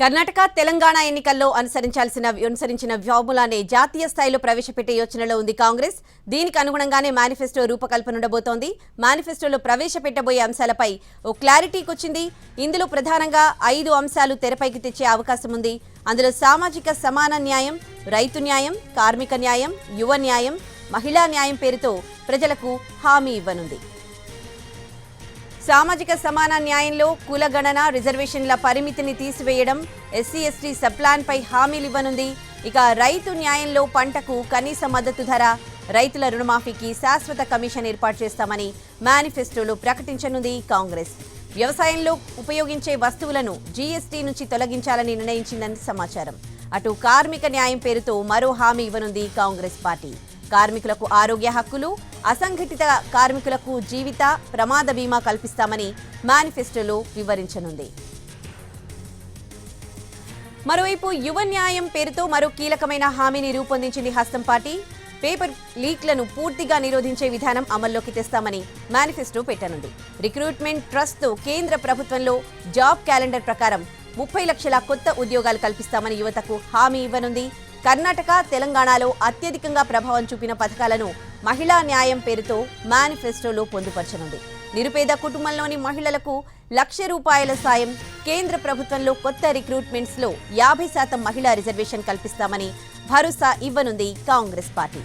కర్ణాటక తెలంగాణ ఎన్నికల్లో అనుసరించిన వ్యూహాలనే జాతీయ స్థాయిలో ప్రవేశపెట్టే యోచనలో ఉంది కాంగ్రెస్. దీనికి అనుగుణంగానే మేనిఫెస్టో రూపకల్పన ఉండబోతోంది. మేనిఫెస్టోలో ప్రవేశపెట్టబోయే అంశాలపై ఓ క్లారిటీకి వచ్చింది. ఇందులో ప్రధానంగా 5 అంశాలు తెరపైకి తెచ్చే అవకాశం ఉంది. అందులో సామాజిక సమాన న్యాయం, రైతు న్యాయం, కార్మిక న్యాయం, యువ న్యాయం, మహిళా న్యాయం పేరుతో ప్రజలకు హామీ ఇవ్వనుంది. సామాజిక సమాన న్యాయంలో కులగణన, రిజర్వేషన్ల పరిమితిని తీసివేయడం, ఎస్సీ ఎస్టీ సబ్ ప్లాన్ పై హామీలు ఇవ్వనుంది. ఇక రైతు న్యాయంలో పంటకు కనీస మద్దతు ధర, రైతుల రుణమాఫీకి శాశ్వత కమిషన్ ఏర్పాటు చేస్తామని మేనిఫెస్టోలో ప్రకటించనుంది కాంగ్రెస్. వ్యవసాయంలో ఉపయోగించే వస్తువులను జీఎస్టీ నుంచి తొలగించాలని నిర్ణయించిందని సమాచారం. అటు కార్మిక న్యాయం పేరుతో మరో హామీ ఇవ్వనుంది కాంగ్రెస్ పార్టీ. కార్మికులకు ఆరోగ్య హక్కులు, అసంఘటిత కార్మికులకు జీవిత ప్రమాద బీమా కల్పిస్తామని మేనిఫెస్టోలో వివరించనుంది. మరోవైపు యువ న్యాయం పేరుతో మరో కీలకమైన హామీని రూపొందించింది హస్తం పార్టీ. పేపర్ లీక్లను పూర్తిగా నిరోధించే విధానం అమల్లోకి తెస్తామని మేనిఫెస్టో పెట్టనుంది. రిక్రూట్మెంట్ ట్రస్ట్తో కేంద్ర ప్రభుత్వంలో జాబ్ క్యాలెండర్ ప్రకారం 30 లక్షల కొత్త ఉద్యోగాలు కల్పిస్తామని యువతకు హామీ ఇవ్వనుంది. కర్ణాటక, తెలంగాణలో అత్యధికంగా ప్రభావం చూపిన పథకాలను మహిళా న్యాయం పేరుతో మేనిఫెస్టోలో పొందుపరచనుంది. నిరుపేద కుటుంబంలోని మహిళలకు ₹1,00,000 సాయం, కేంద్ర ప్రభుత్వంలో కొత్త రిక్రూట్మెంట్స్లో 50% మహిళా రిజర్వేషన్ కల్పిస్తామని భరోసా ఇవ్వనుంది కాంగ్రెస్ పార్టీ.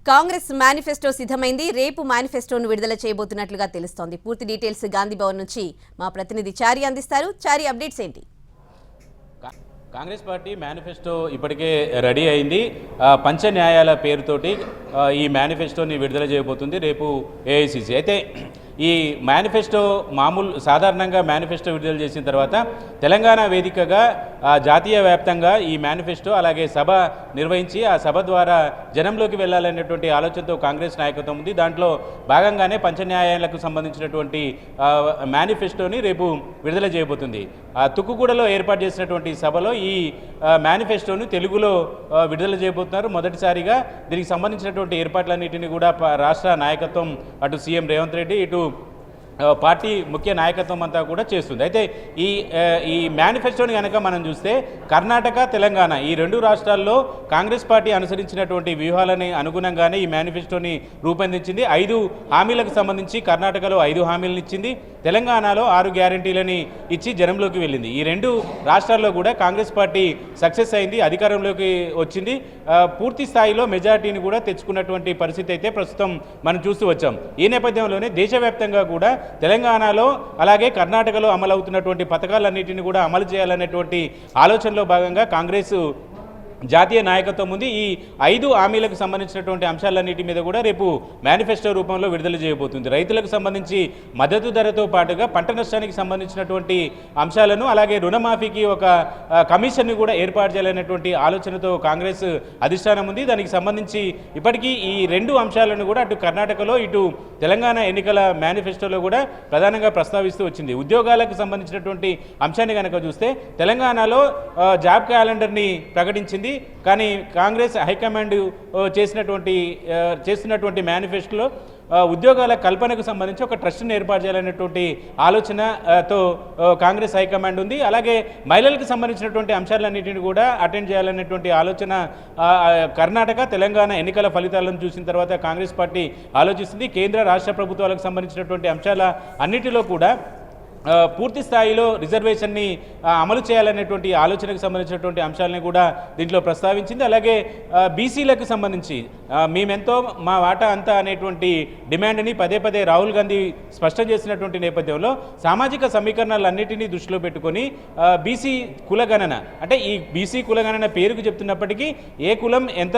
కాంగ్రెస్ మేనిఫెస్టో సిద్ధమైంది. రేపు మేనిఫెస్టోను విడుదల చేయబోతున్నట్లుగా తెలుస్తోంది. పూర్తి డీటెయిల్స్ గాంధీ భవన్ నుంచి మా ప్రతినిధి చారి అందిస్తారు. చారి, అప్డేట్స్ ఏంటి? కాంగ్రెస్ పార్టీ మేనిఫెస్టో ఇప్పటికే రెడీ అయింది. పంచ న్యాయాల పేరుతోటి ఈ మేనిఫెస్టోని విడుదల చేయబోతుంది రేపు ఏఐసిసి. అయితే ఈ మేనిఫెస్టో సాధారణంగా మేనిఫెస్టో విడుదల చేసిన తర్వాత తెలంగాణ వేదికగా జాతీయ వ్యాప్తంగా ఈ మేనిఫెస్టో అలాగే సభ నిర్వహించి ఆ సభ ద్వారా జనంలోకి వెళ్ళాలనేటువంటి ఆలోచనతో కాంగ్రెస్ నాయకత్వం ఉంది. దాంట్లో భాగంగానే పంచన్యాయాలకు సంబంధించినటువంటి మేనిఫెస్టోని రేపు విడుదల చేయబోతుంది. తుక్కుగూడలో ఏర్పాటు చేసినటువంటి సభలో ఈ మేనిఫెస్టోను తెలుగులో విడుదల చేయబోతున్నారు. మొదటిసారిగా దీనికి సంబంధించినటువంటి ఏర్పాట్లన్నింటినీ కూడా రాష్ట్ర నాయకత్వం, అటు సీఎం రేవంత్ రెడ్డి, ఇటు పార్టీ ముఖ్య నాయకత్వం అంతా కూడా చేస్తుంది. అయితే ఈ మేనిఫెస్టోని కనుక మనం చూస్తే కర్ణాటక, తెలంగాణ ఈ 2 రాష్ట్రాల్లో కాంగ్రెస్ పార్టీ అనుసరించినటువంటి వ్యూహాలని అనుగుణంగానే ఈ మేనిఫెస్టోని రూపొందించింది. 5 హామీలకు సంబంధించి కర్ణాటకలో 5 హామీలను ఇచ్చింది, తెలంగాణలో 6 గ్యారంటీలని ఇచ్చి జనంలోకి వెళ్ళింది. ఈ 2 రాష్ట్రాల్లో కూడా కాంగ్రెస్ పార్టీ సక్సెస్ అయింది, అధికారంలోకి వచ్చింది. పూర్తి స్థాయిలో మెజార్టీని కూడా తెచ్చుకున్నటువంటి పరిస్థితి అయితే ప్రస్తుతం మనం చూస్తూ వచ్చాం. ఈ నేపథ్యంలోనే దేశవ్యాప్తంగా కూడా తెలంగాణలో అలాగే కర్ణాటకలో అమలవుతున్నటువంటి పథకాలన్నింటినీ కూడా అమలు చేయాలనేటువంటి ఆలోచనలో భాగంగా కాంగ్రెస్ జాతీయ నాయకత్వం ఉంది. ఈ 5 హామీలకు సంబంధించినటువంటి అంశాలన్నిటి మీద కూడా రేపు మేనిఫెస్టో రూపంలో విడుదల చేయబోతుంది. రైతులకు సంబంధించి మద్దతు ధరతో పాటుగా పంట నష్టానికి సంబంధించినటువంటి అంశాలను, అలాగే రుణమాఫీకి ఒక కమిషన్ని కూడా ఏర్పాటు చేయాలనేటువంటి ఆలోచనతో కాంగ్రెస్ అధిష్టానం ఉంది. దానికి సంబంధించి ఇప్పటికీ ఈ 2 అంశాలను కూడా అటు కర్ణాటకలో, ఇటు తెలంగాణ ఎన్నికల మేనిఫెస్టోలో కూడా ప్రధానంగా ప్రస్తావిస్తూ వచ్చింది. ఉద్యోగాలకు సంబంధించినటువంటి అంశాన్ని కనుక చూస్తే తెలంగాణలో జాబ్ క్యాలెండర్ని ప్రకటించింది. కానీ కాంగ్రెస్ హైకమాండ్ చేస్తున్నటువంటి మేనిఫెస్టోలో ఉద్యోగాల కల్పనకు సంబంధించి ఒక ట్రస్ట్ని ఏర్పాటు చేయాలనేటువంటి ఆలోచనతో కాంగ్రెస్ హైకమాండ్ ఉంది. అలాగే మహిళలకు సంబంధించినటువంటి అంశాలన్నింటినీ కూడా అటెండ్ చేయాలనేటువంటి ఆలోచన కర్ణాటక, తెలంగాణ ఎన్నికల ఫలితాలను చూసిన తర్వాత కాంగ్రెస్ పార్టీ ఆలోచిస్తుంది. కేంద్ర, రాష్ట్ర ప్రభుత్వాలకు సంబంధించినటువంటి అంశాల అన్నిటిలో కూడా పూర్తి స్థాయిలో రిజర్వేషన్ని అమలు చేయాలనేటువంటి ఆలోచనకు సంబంధించినటువంటి అంశాలని కూడా దీంట్లో ప్రస్తావించింది. అలాగే బీసీలకు సంబంధించి మేమెంతో మా వాటా అంతా అనేటువంటి డిమాండ్ని పదే రాహుల్ గాంధీ స్పష్టం చేసినటువంటి నేపథ్యంలో సామాజిక సమీకరణాలన్నింటినీ దృష్టిలో పెట్టుకొని బీసీ కులగణన, అంటే ఈ బీసీ కులగణన పేరుకు చెప్తున్నప్పటికీ ఏ కులం ఎంత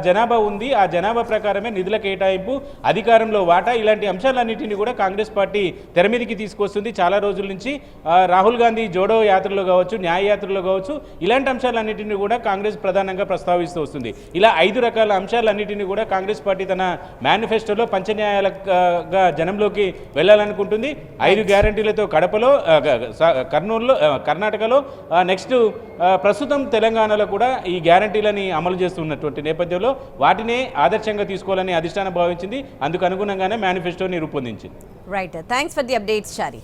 జనాభా ఉంది ఆ జనాభా ప్రకారమే నిధుల కేటాయింపు, అధికారంలో వాటా, ఇలాంటి అంశాలన్నింటినీ కూడా కాంగ్రెస్ పార్టీ తెర మీదకి తీసుకొస్తుంది. చాలా రోజుల నుంచి రాహుల్ గాంధీ జోడో యాత్రలో కావచ్చు, న్యాయ యాత్రలో కావచ్చు, ఇలాంటి అంశాలన్నింటినీ కూడా కాంగ్రెస్ ప్రధానంగా ప్రస్తావిస్తూ వస్తుంది. ఇలా 5 రకాల అంశాలన్నింటినీ కూడా కాంగ్రెస్ పార్టీ తన మేనిఫెస్టోలో పంచన్యాయాలుగా జనంలోకి వెళ్ళాలనుకుంటుంది. 5 గ్యారంటీలతో కడపలో, కర్నూలులో, కర్ణాటకలో, నెక్స్ట్ ప్రస్తుతం తెలంగాణలో కూడా ఈ గ్యారంటీలని అమలు చేస్తున్నటువంటి నేపథ్యంలో వాటినే ఆదర్శంగా తీసుకోవాలని అధిష్టానం భావించింది. అందుకు అనుగుణంగానే మేనిఫెస్టోని రూపొందించింది. Right, thanks for the updates Chari.